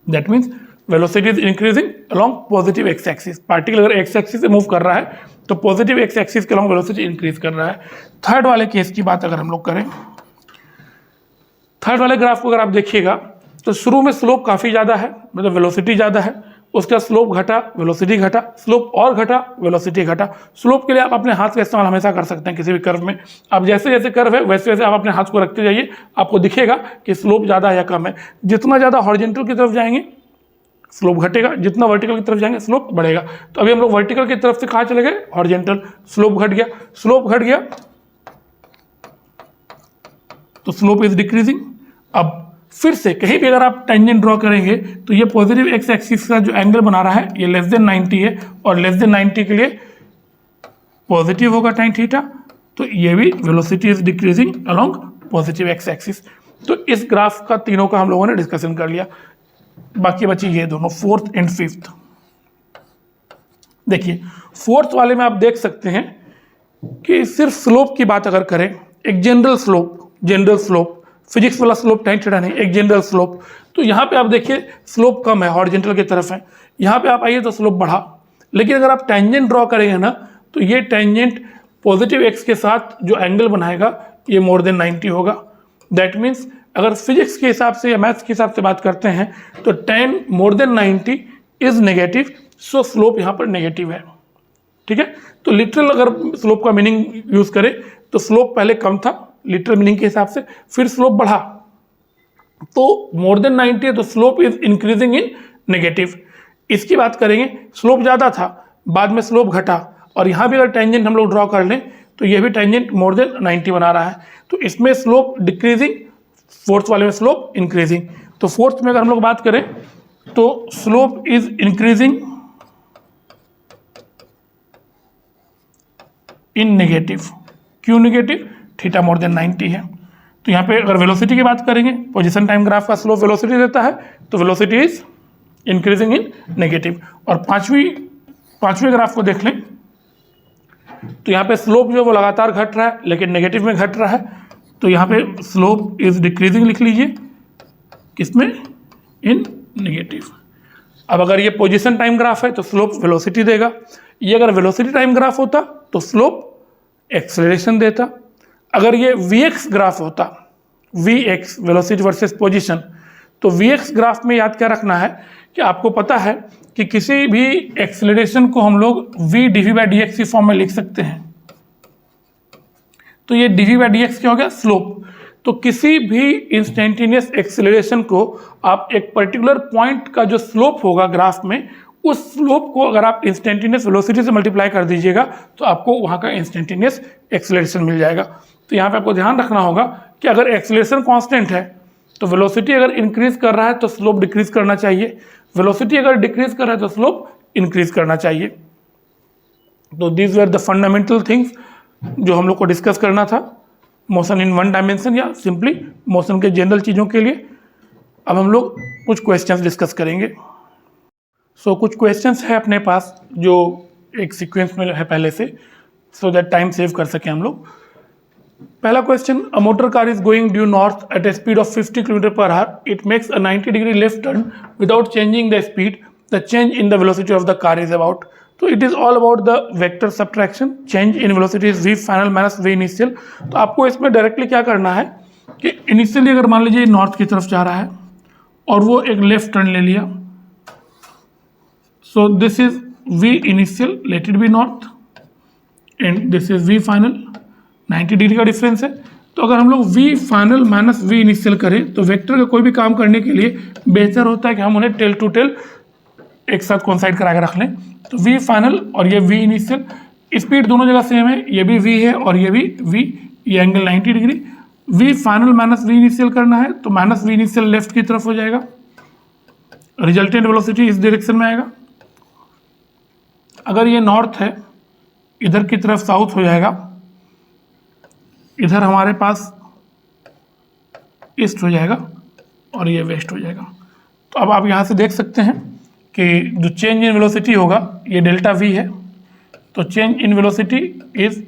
That means velocity is increasing along positive x axis. Particle अगर एक्स एक्सिस से मूव कर रहा है तो पॉजिटिव एक्स एक्सिस के अलोंग वेलोसिटी इंक्रीज कर रहा है। थर्ड वाले केस की बात अगर हम लोग करें, थर्ड वाले ग्राफ को अगर आप देखिएगा तो शुरू में स्लोप काफ़ी ज़्यादा है, मतलब वेलोसिटी ज़्यादा है, उसका स्लोप घटा, वेलोसिटी घटा, स्लोप और घटा, वेलोसिटी घटा। स्लोप के लिए आप अपने हाथ का इस्तेमाल हमेशा कर सकते हैं किसी भी कर्व में। आप जैसे जैसे कर्व है वैसे वैसे आप अपने हाथ को रखते जाइए, आपको दिखेगा कि स्लोप ज़्यादा है या कम है। जितना ज़्यादा हॉरिजॉन्टल की तरफ जाएंगे स्लोप घटेगा, जितना वर्टिकल की तरफ जाएंगे स्लोप बढ़ेगा। तो अभी हम लोग वर्टिकल की तरफ से कहाँ चले गए, हॉरिजॉन्टल, स्लोप घट गया, स्लोप घट गया तो स्लोप इज डिक्रीजिंग। अब फिर से कहीं भी अगर आप टेंजेंट ड्रॉ करेंगे तो ये पॉजिटिव एक्स एक्सिस का जो एंगल बना रहा है ये लेस देन 90 है, और लेस देन 90 के लिए पॉजिटिव होगा tan थीटा, तो ये भी velocity is decreasing along positive x axis. तो इस ग्राफ का तीनों का हम लोगों ने डिस्कशन कर लिया। बाकी बची ये दोनों, फोर्थ एंड फिफ्थ। देखिए फोर्थ वाले में आप देख सकते हैं कि सिर्फ स्लोप की बात अगर करें, एक जनरल स्लोप, फिजिक्स वाला स्लोप tan थीटा नहीं, एक जनरल स्लोप, तो यहाँ पे आप देखिए स्लोप कम है, हॉरिजॉन्टल की तरफ है। यहाँ पे आप आइए तो स्लोप बढ़ा, लेकिन अगर आप टेंजेंट ड्रॉ करेंगे ना तो ये टेंजेंट पॉजिटिव एक्स के साथ जो एंगल बनाएगा ये मोर देन 90 होगा। दैट मीन्स अगर फिजिक्स के हिसाब से या मैथ्स के हिसाब से बात करते हैं तो tan more than 90 is negative, so slope यहाँ पर नेगेटिव है। ठीक है, तो लिटरल अगर स्लोप का मीनिंग यूज करें तो स्लोप पहले कम था लिटरल मीनिंग के हिसाब से, फिर स्लोप बढ़ा, तो मोर देन 90 है तो slope is increasing in negative. इसकी बात करेंगे, स्लोप ज़्यादा था, बाद में स्लोप घटा, और यहाँ भी अगर टेंजेंट हम लोग ड्रॉ कर लें तो ये भी टेंजेंट मोर देन 90 बना रहा है, तो इसमें स्लोप डिक्रीजिंग, फोर्थ वाले में स्लोप इंक्रीजिंग। तो फोर्थ में अगर हम लोग बात करें तो slope is increasing in negative. क्यों नेगेटिव? थीटा मोर देन 90 है। तो यहाँ पे अगर वेलोसिटी की बात करेंगे, पोजीशन टाइम ग्राफ का स्लोप वेलोसिटी देता है, तो velocity is increasing in negative. और पांचवें ग्राफ को देख लें तो यहाँ पे स्लोप जो है वो लगातार घट रहा है लेकिन नेगेटिव में घट रहा है, तो यहाँ पे स्लोप इज डिक्रीजिंग लिख लीजिए, किसमें? इन नेगेटिव। अब अगर ये पोजीशन टाइम ग्राफ है तो स्लोप वेलोसिटी देगा, ये अगर वेलोसिटी टाइम ग्राफ होता तो स्लोप एक्सेलरेशन देता। अगर ये Vx ग्राफ होता, Vx वेलोसिटी वर्सेस पोजीशन, तो Vx ग्राफ में याद क्या रखना है कि आपको पता है कि किसी भी एक्सेलरेशन को हम लोग v dv/dx की फॉर्म में लिख सकते हैं। तो ये dv/dx क्या हो गया? स्लोप। तो किसी भी इंस्टेंटेनियस एक्सेलरेशन को आप एक पर्टिकुलर पॉइंट का जो स्लोप होगा ग्राफ में, उस स्लोप को अगर आप इंस्टेंटेनियस वेलोसिटी से मल्टीप्लाई कर दीजिएगा तो आपको वहाँ का इंस्टेंटेनियस एक्सेलरेशन मिल जाएगा। तो यहाँ पे आपको ध्यान रखना होगा कि अगर एक्सेलरेशन कांस्टेंट है तो वेलोसिटी अगर इंक्रीज कर रहा है तो स्लोप डिक्रीज करना चाहिए, वेलोसिटी अगर डिक्रीज कर रहा है तो स्लोप इंक्रीज करना चाहिए। तो these were the fundamental things जो हम लोग को डिस्कस करना था मोशन इन वन डायमेंशन या सिंपली मोशन के जनरल चीज़ों के लिए। अब हम लोग कुछ क्वेश्चंस डिस्कस करेंगे। सो कुछ क्वेश्चंस है अपने पास जो एक सीक्वेंस में है पहले से, सो दैट टाइम सेव कर सकें हम लोग। पहला question, a motor car is going due north at a speed of 50 km/h, it makes a 90 degree left turn without changing the speed, the change in the velocity of the car is about. तो it is all about the vector subtraction, change in velocity is v final minus v initial. तो आपको इसमें directly क्या करना है कि initially अगर मान लीजिए नॉर्थ की तरफ जा रहा है और वो एक लेफ्ट टर्न ले लिया, सो this is v initial, late it B north, and this is v final, 90 degree का डिफरेंस है। तो अगर हम लोग v final minus v initial करें तो वेक्टर का कोई भी काम करने के लिए बेहतर होता है कि हम उन्हें टेल टू टेल एक साथ कॉन्साइड करा के रख लें। तो v फाइनल और ये v इनिशियल, स्पीड दोनों जगह सेम है, ये भी v है और ये भी v, ये angle 90 degree. v final minus v initial करना है तो माइनस v इनिशियल लेफ्ट की तरफ हो जाएगा, रिजल्टेंट वेलोसिटी इस डायरेक्शन में आएगा। अगर ये नॉर्थ है इधर की तरफ साउथ हो जाएगा, इधर हमारे पास ईस्ट हो जाएगा और ये वेस्ट हो जाएगा। तो अब आप यहाँ से देख सकते हैं कि जो चेंज इन वेलोसिटी होगा ये डेल्टा v है। तो change in velocity is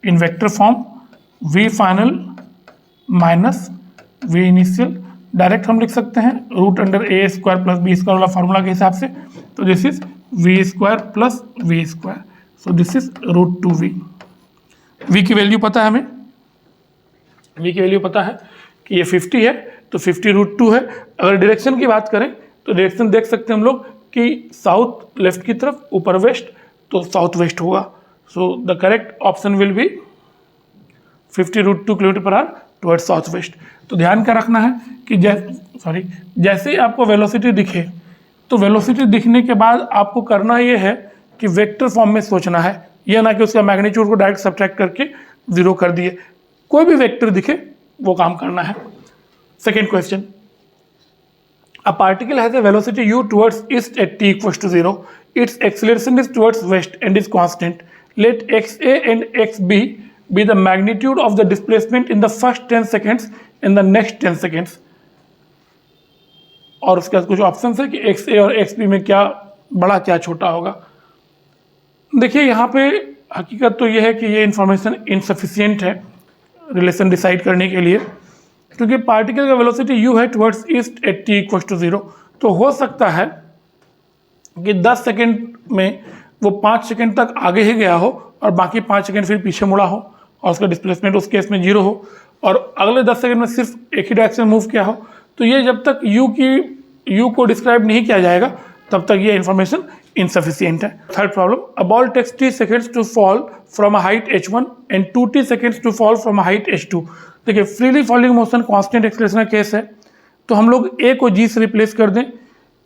in vector form v final minus v initial. Direct हम लिख सकते हैं root under a square plus b square वाला फार्मूला के हिसाब से। तो this is v square plus v square, so this is root 2v। v की वैल्यू पता है हमें, v की वैल्यू पता है कि ये 50 है तो 50 रूट 2 है। अगर डायरेक्शन की बात करें तो डायरेक्शन देख सकते हैं हम लोग कि साउथ लेफ्ट की तरफ, ऊपर वेस्ट, तो साउथ वेस्ट होगा। So the correct option will be 50 root 2 km/h towards south west. तो ध्यान क्या रखना है कि जैसे ही आपको वेलोसिटी दिखे तो वेलोसिटी दिखने के बाद आपको करना ये है कि वेक्टर फॉर्म में सोचना है, यह ना कि उसका मैग्नीट्यूड को डायरेक्ट सब्ट्रैक्ट करके जीरो कर दिए। कोई भी वेक्टर दिखे वो काम करना है। Second question, a particle has a velocity u towards east at t equals to 0. Its acceleration is towards west and is constant. Let xa and xb be the magnitude of the displacement in the first 10 seconds and the next 10 seconds. और उसके बाद कुछ option है कि xa और xb में क्या बड़ा क्या छोटा होगा। देखिए यहाँ पे हकीकत तो ये है कि ये इंफॉर्मेशन इनसफिशियंट है रिलेशन डिसाइड करने के लिए, क्योंकि पार्टिकल का वेलोसिटी u है towards east at t equals to 0। तो हो सकता है कि 10 सेकेंड में वो 5 सेकेंड तक आगे ही गया हो और बाकी 5 सेकेंड फिर पीछे मुड़ा हो और उसका डिस्प्लेसमेंट उस केस में 0 हो, और अगले 10 सेकेंड में सिर्फ एक ही डायरेक्शन मूव किया हो। तो ये जब तक u को डिस्क्राइब नहीं किया जाएगा तब तक ये इन्फॉर्मेशन इनसफिशियंट है। Third problem, a ball takes t seconds to fall from a height h1 and 2t seconds to fall from a height h2। देखिए freely falling motion constant acceleration का केस है, तो हम लोग a को g से replace कर दें,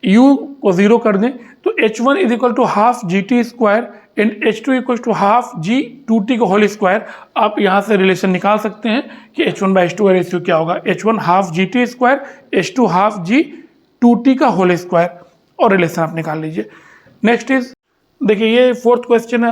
u को 0 कर दें, तो h1 is equal to half gt square and h2 equal to half g 2t का होल स्क्वायर। आप यहाँ से रिलेशन निकाल सकते हैं कि h1 बाई h2 का रेशियो क्या होगा, h1 half gt square, h2 half g 2t का होल स्क्वायर, और रिलेशन आप निकाल लीजिए। नेक्स्ट इज, देखिए ये फोर्थ क्वेश्चन है,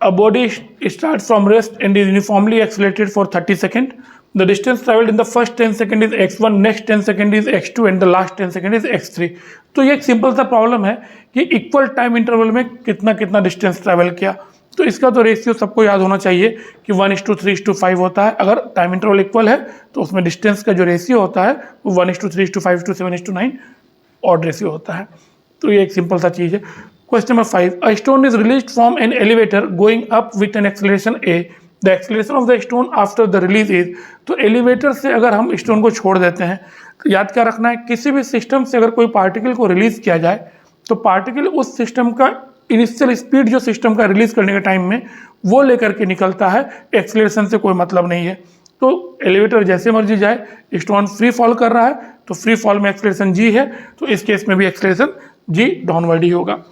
a body start from rest and is uniformly accelerated for 30 second. The distance traveled in the first 10 seconds is x1, next 10 seconds is x2 and the last 10 seconds is x3। तो ये एक simple सा problem है कि equal time interval में कितना कितना distance travel किया। तो इसका तो रेशियो सबको याद होना चाहिए कि 1:3:5 होता है। अगर टाइम इंटरवल इक्वल है तो उसमें डिस्टेंस का जो रेशियो होता है वो 1:3:5:7:9 ऑड रेशियो होता है। तो ये एक सिंपल सा चीज़ है। Question number 5, a stone is released from an elevator going up with an acceleration a, the acceleration of the stone after the release is. तो एलिवेटर से अगर हम स्टोन को छोड़ देते हैं तो याद क्या रखना है, किसी भी सिस्टम से अगर कोई पार्टिकल को रिलीज किया जाए तो पार्टिकल उस सिस्टम का इनिशियल स्पीड जो सिस्टम का रिलीज करने के टाइम में वो लेकर के निकलता है, एक्सेलरेशन से कोई मतलब नहीं है। तो एलिवेटर जैसे मर्जी जाए, स्टोन फ्री फॉल कर रहा है तो फ्री फॉल में एक्सेलरेशन जी है, तो इस केस में भी एक्सेलरेशन जी डाउनवर्ड ही होगा।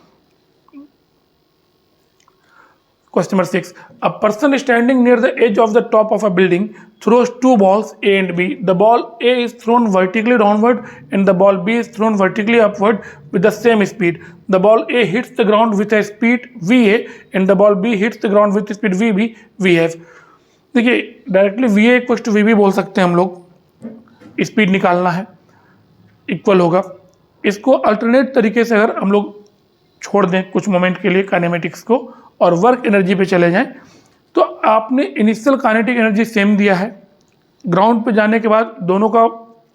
Question number 6. A person standing near the edge of the top of a building throws two balls A and B. The ball A is thrown vertically downward and the ball B is thrown vertically upward with the same speed. The ball A hits the ground with a speed VA and the ball B hits the ground with speed VB, VF. देखिए directly VA equal to VB बोल सकते हैं हम लोग, speed निकालना है, equal होगा। इसको अल्टरनेट तरीके से अगर हम लोग छोड़ दें कुछ मोमेंट के लिए काइनेमेटिक्स को और वर्क एनर्जी पे चले जाएं, तो आपने इनिशियल काइनेटिक एनर्जी सेम दिया है, ग्राउंड पे जाने के बाद दोनों का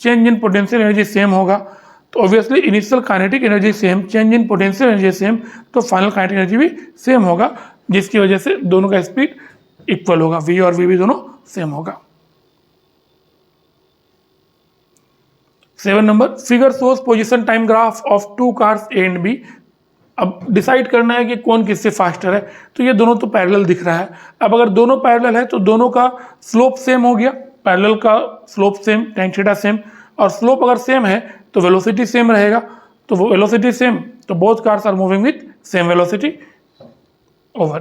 change in potential energy same होगा, तो obviously initial kinetic energy same, change in potential energy same, तो फाइनल काइनेटिक एनर्जी भी सेम होगा, जिसकी वजह से दोनों का स्पीड इक्वल होगा, V और V भी दोनों सेम होगा। 7 number, figure shows position time graph of two cars A and B। अब डिसाइड करना है कि कौन किससे फास्टर है, तो ये दोनों तो पैरेलल दिख रहा है। अब अगर दोनों पैरेलल है तो दोनों का स्लोप सेम हो गया, पैरेलल का slope same, tan theta same, और स्लोप अगर सेम है तो वेलोसिटी सेम रहेगा, तो वो वेलोसिटी सेम, तो both cars are moving with same velocity. Over.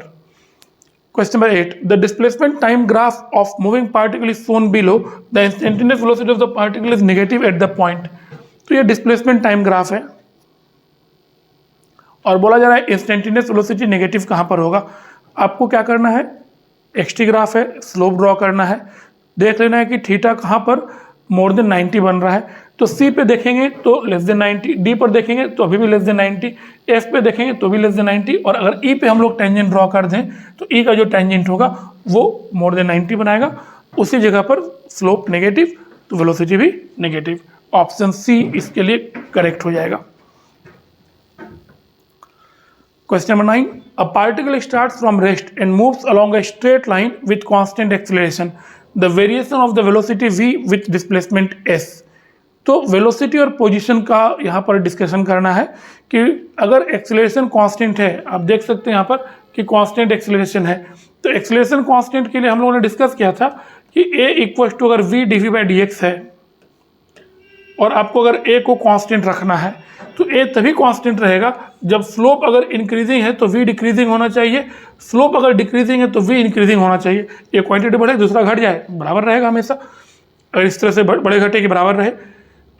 Question number 8. The displacement time graph of moving particle is shown below, the instantaneous velocity of the particle is negative at the point. तो ये displacement time graph है और बोला जा रहा है instantaneous velocity negative कहाँ पर होगा। आपको क्या करना है, एक्सटी ग्राफ है, स्लोप ड्रॉ करना है, देख लेना है कि थीटा कहाँ पर मोर देन 90 बन रहा है, तो सी पे देखेंगे तो लेस देन 90, डी पर देखेंगे तो अभी भी लेस देन 90, एफ पे देखेंगे तो भी लेस देन 90, और अगर ई पे हम लोग टेंजेंट ड्रॉ कर दें तो ई का जो टेंजेंट होगा वो मोर देन 90 बनाएगा, उसी जगह पर स्लोप नेगेटिव तो वेलोसिटी भी नेगेटिव। ऑप्शन सी इसके लिए करेक्ट हो जाएगा। Question number 9. A particle starts from rest and moves along a straight line with constant acceleration. The variation of the velocity v with displacement s. तो velocity और position का यहाँ पर discussion करना है कि अगर एक्सेलरेशन कांस्टेंट है, आप देख सकते हैं यहाँ पर कि कांस्टेंट एक्सेलरेशन है, तो एक्सेलरेशन कांस्टेंट के लिए हम लोगों ने डिस्कस किया था कि a इक्वल टू अगर v dv/dx है और आपको अगर a को कांस्टेंट रखना है तो a तभी कांस्टेंट रहेगा जब स्लोप अगर इंक्रीजिंग है तो v डिक्रीजिंग होना चाहिए, स्लोप अगर डिक्रीजिंग है तो v इंक्रीजिंग होना चाहिए। एक क्वांटिटी बढ़े दूसरा घट जाए, बराबर रहेगा हमेशा। अगर इस तरह से बड़े घटे के बराबर रहे,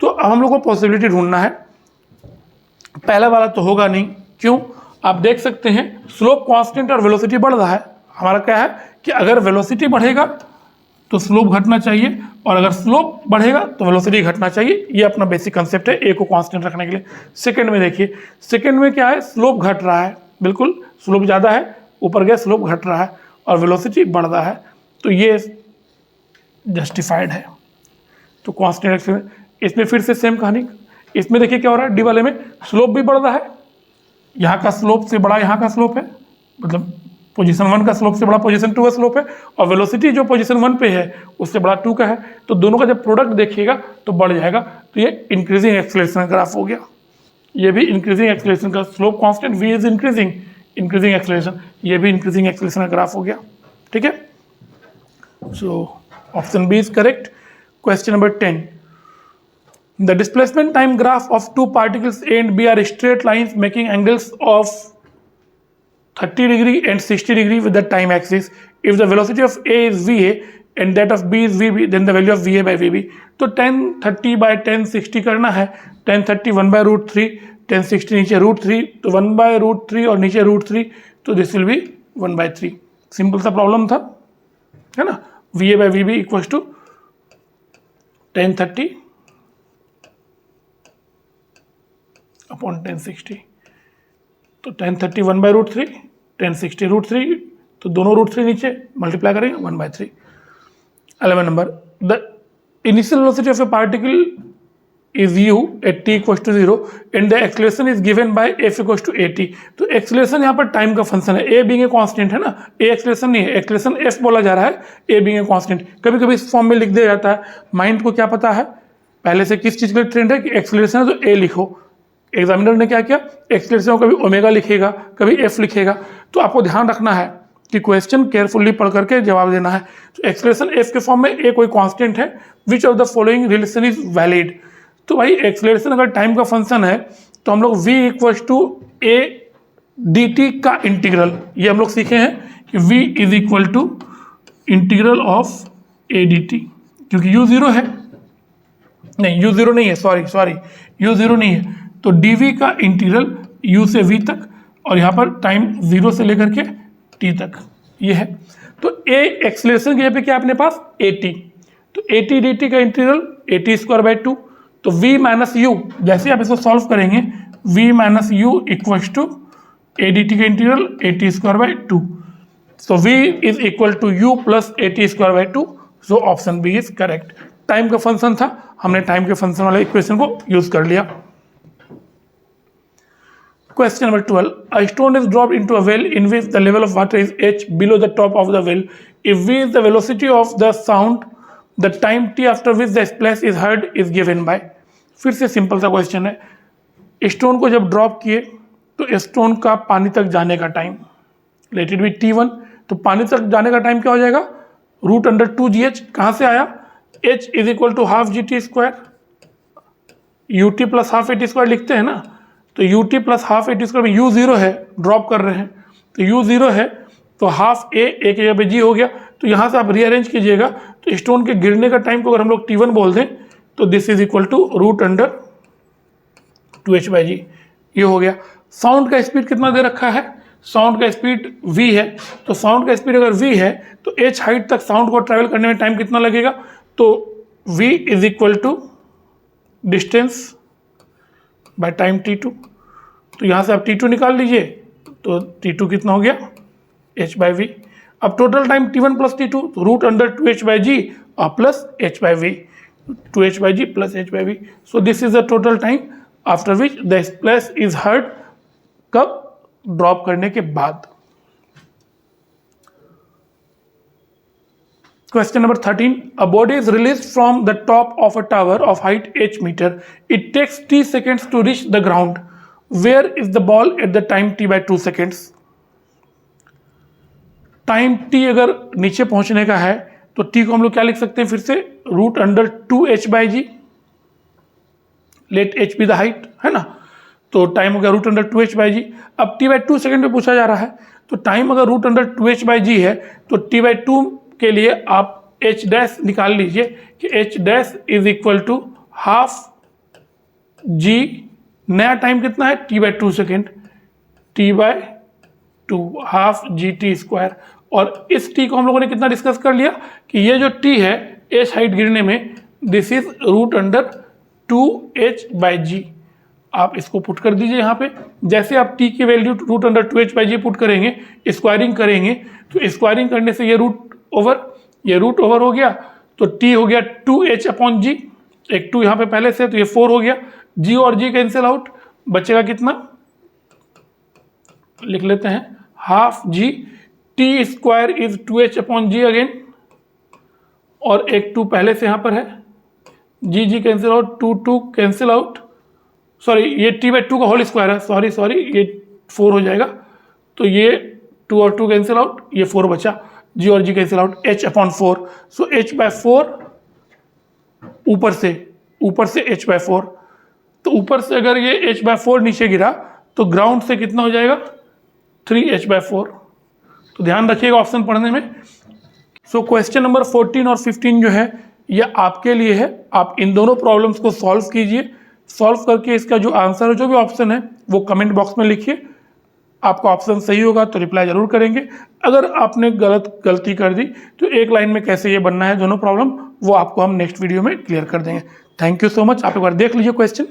तो अब हम लोग को पॉसिबिलिटी ढूंढना है। पहला वाला तो होगा नहीं, क्यों? आप देख सकते हैं स्लोप कांस्टेंट और वेलोसिटी बढ़ रहा है। हमारा क्या है कि अगर वेलोसिटी बढ़ेगा तो स्लोप घटना चाहिए, और अगर स्लोप बढ़ेगा तो वेलोसिटी घटना चाहिए। ये अपना बेसिक कंसेप्ट है ए को कांस्टेंट रखने के लिए। सेकंड में देखिए, सेकंड में क्या है, स्लोप घट रहा है, बिल्कुल स्लोप ज़्यादा है, ऊपर गया स्लोप घट रहा है और वेलोसिटी बढ़ रहा है, तो ये जस्टिफाइड है। तो कांस्टेंट, इसमें फिर से सेम कहानी। इसमें देखिए क्या हो रहा है, डी वाले में स्लोप भी बढ़ रहा है, यहाँ का स्लोप से बड़ा यहाँ का स्लोप है, मतलब पोजीशन 1 का स्लोप से बड़ा पोजीशन 2 का स्लोप है, और वेलोसिटी जो पोजीशन 1 पे है उससे बड़ा 2 का है, तो दोनों का जब प्रोडक्ट देखिएगा तो बढ़ जाएगा। तो ये इंक्रीजिंग एक्सेलरेशन का ग्राफ हो गया, ये भी इंक्रीजिंग एक्सेलरेशन का, slope constant v is increasing, increasing acceleration, ये भी इंक्रीजिंग एक्सेलरेशन का ग्राफ हो गया। ठीक है, so option B is correct. Question number 10. The displacement time graph of two particles A and B are straight lines making angles of 30 degree and 60 degree with the time axis. If the velocity of A is VA and that of B is VB, then the value of VA by VB. तो 1030 by 1060 करना है, 1030 1 by √3, 1060 नीचे √3, तो 1 by √3 और नीचे √3, तो this will be 1 by 3। Simple सा problem था, है ना। VA by VB equals to 1030 upon 1060, तो 1030 1 by √3, 1060 √3, तो दोनों √3 नीचे मल्टीप्लाई करेंगे 1 by 3। 11 number, the initial velocity of a particle is u at t equals to 0 and the acceleration is given by f equals to at। तो acceleration यहाँ पर time का function है, a बीइंग ए कांस्टेंट है ना, a acceleration नहीं है, acceleration f बोला जा रहा है, a बीइंग ए कांस्टेंट। कभी कभी इस फॉर्म में लिख दिया जाता है, माइंड को क्या पता है पहले से किस चीज़ का ट्रेंड है कि एक्सेलरेशन है तो a लिखो। एग्जामिनर ने क्या किया, एक्सेलरेशन को कभी ओमेगा लिखेगा, कभी एफ लिखेगा, तो आपको ध्यान रखना है कि क्वेश्चन केयरफुली पढ़ करके जवाब देना है। तो एक्सेलरेशन एफ के फॉर्म में ए कोई कांस्टेंट है, which of the following relation is valid. तो भाई एक्सेलरेशन अगर टाइम का फंक्शन है तो हम लोग v equals to a d t का इंटीग्रल, ये हम लोग सीखे हैं कि v is equal to integral of a d t, क्योंकि u जीरो है, नहीं u जीरो नहीं है, सॉरी u जीरो नहीं है, तो dv का इंटीग्रल u से v तक, और यहाँ पर टाइम 0 से लेकर के t तक ये है। तो a एक्सेलरेशन की जगह पे क्या अपने पास at, तो at dt का इंटीग्रल at²/2, तो v माइनस यू, जैसे आप इसको सॉल्व करेंगे v minus u equals to a d t का integral at²/2, so v is equal to u plus at²/2, so option B is correct. Time का function था, हमने time के फंक्शन वाले इक्वेशन को यूज कर लिया। Question number 12. A stone is dropped into a well in which the level of water is h below the top of the well. If v is the velocity of the sound, the time t after which the splash is heard is given by. फिर से simple सा question है, stone को जब drop किए तो stone का पानी तक जाने का time late it B t1, तो पानी तक जाने का टाइम क्या हो जाएगा √2gh, कहाँ से आया h is equal to half gt², ut plus half at² लिखते हैं ना, तो ut प्लस हाफ at² में u जीरो है, ड्रॉप कर रहे हैं, तो u जीरो है तो हाफ a एक जगह पे g हो गया, तो यहाँ से आप रीअरेंज कीजिएगा, तो स्टोन के गिरने का टाइम को अगर हम लोग t1 बोल दें तो this is equal to √2h/g, ये हो गया। साउंड का स्पीड कितना दे रखा है, साउंड का स्पीड v है, तो साउंड का स्पीड अगर v है तो h हाइट तक साउंड को ट्रैवल करने में टाइम कितना लगेगा, तो v is equal to distance by time t2, तो यहाँ से आप t2 निकाल लीजिए, तो t2 कितना हो गया h/v। अब total time t1 plus t2, तो √2h/g plus h/v, 2h/g plus h/v, so this is the total time after which the splash is heard, कब ड्रॉप करने के बाद। Question number 13. A body is released from the top of a tower of height h meter. It takes t seconds to reach the ground. Where is the ball at the time t/2 seconds? Time t अगर नीचे पहुंचने का है तो t को हम लोग क्या लिख सकते हैं फिर से √2h/g, let h be the height, है ना, तो टाइम हो गया √2h/g। अब t/2 सेकेंड पे पूछा जा रहा है, तो टाइम अगर √2h/g है तो t/2 के लिए आप h डैश निकाल लीजिए कि h dash is equal to half g, नया टाइम कितना है t/2 second, t/2 half gt², और इस t को हम लोगों ने कितना डिस्कस कर लिया कि ये जो t है h हाइट गिरने में, दिस इज √2h/g। आप इसको पुट कर दीजिए यहाँ पे, जैसे आप t की वैल्यू √2h/g पुट करेंगे, स्क्वायरिंग करेंगे, तो स्क्वायरिंग करने से ये रूट ओवर हो गया, तो t हो गया 2h/g, एक 2 यहाँ पे पहले से, तो ये 4 हो गया, g और g कैंसिल आउट, बचेगा कितना, लिख लेते हैं half g, t² is 2h/g again, और एक 2 पहले से यहाँ पर है, g cancel out, 2 cancel out, sorry ये t/2 का होल स्क्वायर है, सॉरी ये 4 हो जाएगा, तो ये 2 और 2 कैंसिल आउट, ये 4 बचा, g और g कैंसिल आउट, h/4, सो h/4 ऊपर से h/4, तो ऊपर से अगर ये h/4 नीचे गिरा तो ग्राउंड से कितना हो जाएगा 3h/4, तो ध्यान रखिएगा ऑप्शन पढ़ने में। सो क्वेश्चन नंबर 14 और 15 जो है ये आपके लिए है, आप इन दोनों प्रॉब्लम्स को सॉल्व कीजिए, सॉल्व करके इसका जो आंसर है, जो भी ऑप्शन है वो कमेंट बॉक्स में लिखिए, आपका ऑप्शन सही होगा तो रिप्लाई जरूर करेंगे, अगर आपने गलती कर दी तो एक लाइन में कैसे ये बनना है दोनों प्रॉब्लम, वो आपको हम नेक्स्ट वीडियो में क्लियर कर देंगे। Thank you so much. आप एक बार देख लीजिए क्वेश्चन।